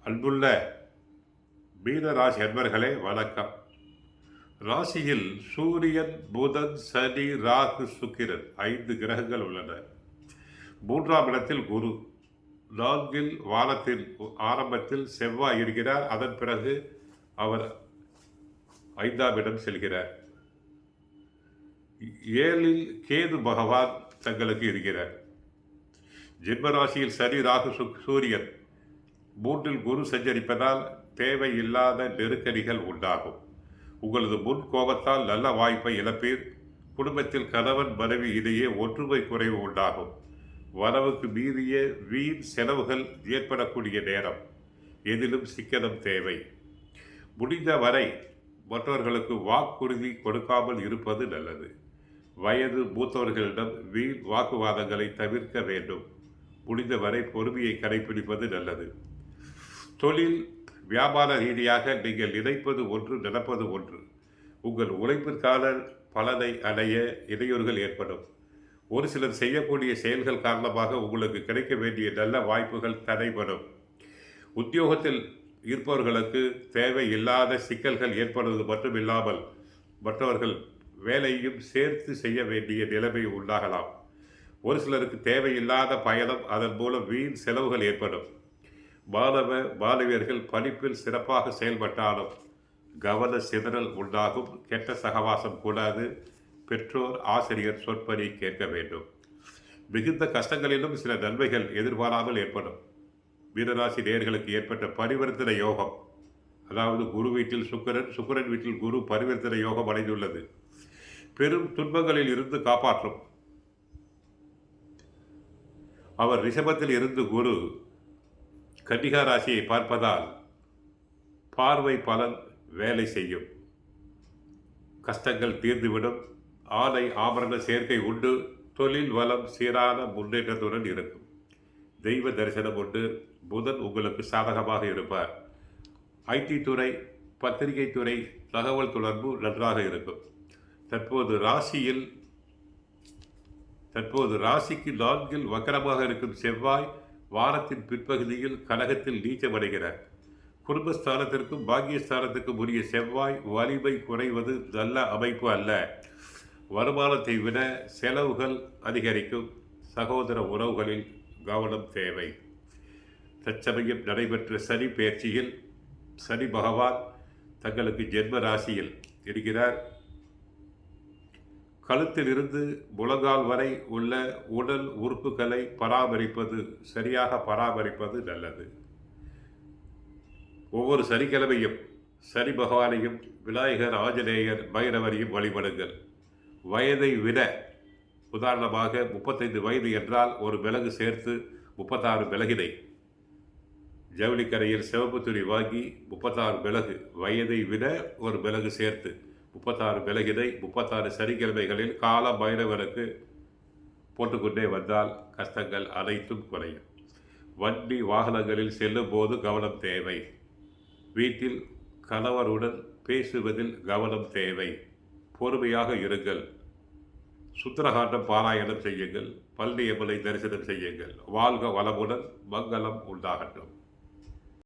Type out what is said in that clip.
அன்புள்ள மீன ராசி அன்பர்களே வணக்கம். ராசியில் சூரியன், புதன், சனி, ராகு, சுக்கிரன் 5 கிரகங்கள் உள்ளன. 3ஆம் இடத்தில் குரு, 4ல் வானத்தில் ஆரம்பத்தில் செவ்வாய் இருக்கிறார். அதன் பிறகு அவர் 5ஆம் இடம் செல்கிறார். 7ல் கேது பகவான் தங்களுக்கு இருக்கிறார். ஜென்மராசியில் சனி, ராகு, சூரியன், 3ல் குரு சஞ்சரிப்பதால் தேவையில்லாத நெருக்கடிகள் உண்டாகும். உங்களது முன் கோபத்தால் நல்ல வாய்ப்பை இழப்பீர். குடும்பத்தில் கணவன் மனைவி இடையே ஒற்றுமை குறைவு உண்டாகும். வரவுக்கு மீறிய வீண் செலவுகள் ஏற்படக்கூடிய நேரம். எதிலும் சிக்கனம் தேவை. முடிந்த வரை மற்றவர்களுக்கு வாக்குறுதி கொடுக்காமல் இருப்பது நல்லது. வயது மூத்தவர்களிடம் வீண் வாக்குவாதங்களை தவிர்க்க வேண்டும். முடிந்தவரை பொறுமையை கடைபிடிப்பது நல்லது. தொழில் வியாபார ரீதியாக நீங்கள் நினைப்பது ஒன்று, நடப்பது ஒன்று. உங்கள் உழைப்பிற்கான பலனை அடைய இடையூறுகள் ஏற்படும். ஒரு சிலர் செய்யக்கூடிய செயல்கள் காரணமாக உங்களுக்கு கிடைக்க வேண்டிய நல்ல வாய்ப்புகள் தடைபடும். உத்தியோகத்தில் இருப்பவர்களுக்கு தேவையில்லாத சிக்கல்கள் ஏற்படுவது மட்டுமில்லாமல் மற்றவர்கள் வேலையும் சேர்த்து செய்ய வேண்டிய நிலைமை உண்டாகலாம். ஒரு சிலருக்கு தேவையில்லாத பயணம், அதன் மூலம் வீண் செலவுகள் ஏற்படும். மாணவியர்கள் படிப்பில் சிறப்பாக செயல்பட்டாலும் கவன சிதறல் உண்டாகும். கெட்ட சகவாசம் கூடாது. பெற்றோர், ஆசிரியர் சொற்படி கேட்க வேண்டும். மிகுந்த கஷ்டங்களிலும் சில நன்மைகள் எதிர்பாராமல் ஏற்படும். மீனராசி நேயர்களுக்கு ஏற்பட்ட பரிவர்த்தனை யோகம், அதாவது குரு வீட்டில் சுக்கிரன் வீட்டில் குரு பரிவர்த்தனை யோகம் அடைந்துள்ளது. பெரும் துன்பங்களில் இருந்து காப்பாற்றும். அவர் ரிஷபத்தில் இருந்து குரு கன்னிகா ராசியை பார்ப்பதால் பார்வை பலன் வேலை செய்யும். கஷ்டங்கள் தீர்ந்துவிடும். ஆடை ஆபரண சேர்க்கை உண்டு. தொழில் வளம் சீரான முன்னேற்றத்துடன் இருக்கும். தெய்வ தரிசனம் உண்டு. புதன் உங்களுக்கு சாதகமாக இருப்பார். ஐடி துறை, பத்திரிகை துறை, தகவல் தொடர்பு நன்றாக இருக்கும். தற்போது ராசிக்கு 4ல் வக்கரமாக இருக்கும் செவ்வாய் வாரத்தின் பிற்பகுதியில் கடகத்தில் நீச்சமடைகிறார். குடும்பஸ்தானத்திற்கும் பாக்கியஸ்தானத்திற்கும் உரிய செவ்வாய் வலிமை குறைவது நல்ல அமைப்பு அல்ல. வருமானத்தை விட செலவுகள் அதிகரிக்கும். சகோதர உறவுகளில் கவனம் தேவை. தற்சமயம் நடைபெற்ற சனி பெயர்ச்சியில் சனி பகவான் தங்களுக்கு ஜென்ம ராசியில் இருக்கிறார். கழுத்தில் இருந்து முழங்கால் வரை உள்ள உடல் உறுப்புகளை சரியாக பராமரிப்பது நல்லது. ஒவ்வொரு சனிக்கிழமையும் சனி பகவானையும், விநாயகர், ஆஞ்சநேயர், பைரவரையும் வழிபடுங்கள். வயதை விட, உதாரணமாக 35 வயது என்றால் ஒரு மிளகு சேர்த்து 36 மிளகினை ஜவுளிக்கரையில் சிவப்பு துணி வாங்கி 36 மிளகு, வயதை விட ஒரு மிளகு சேர்த்து 36 மிளகினை 36 சனிக்கிழமைகளில் கால பைரவருக்கு போட்டுக்கொண்டே வந்தால் கஷ்டங்கள் அனைத்தும் குறையும். வண்டி வாகனங்களில் செல்லும் போது கவனம் தேவை. வீட்டில் கணவருடன் பேசுவதில் கவனம் தேவை. பொறுமையாக இருங்கள். சுந்தரகாண்டம் பாராயணம் செய்யுங்கள். பழனியம்மனை தரிசனம் செய்யுங்கள். வாழ்க வளமுடன். மங்களம் உண்டாகட்டும்.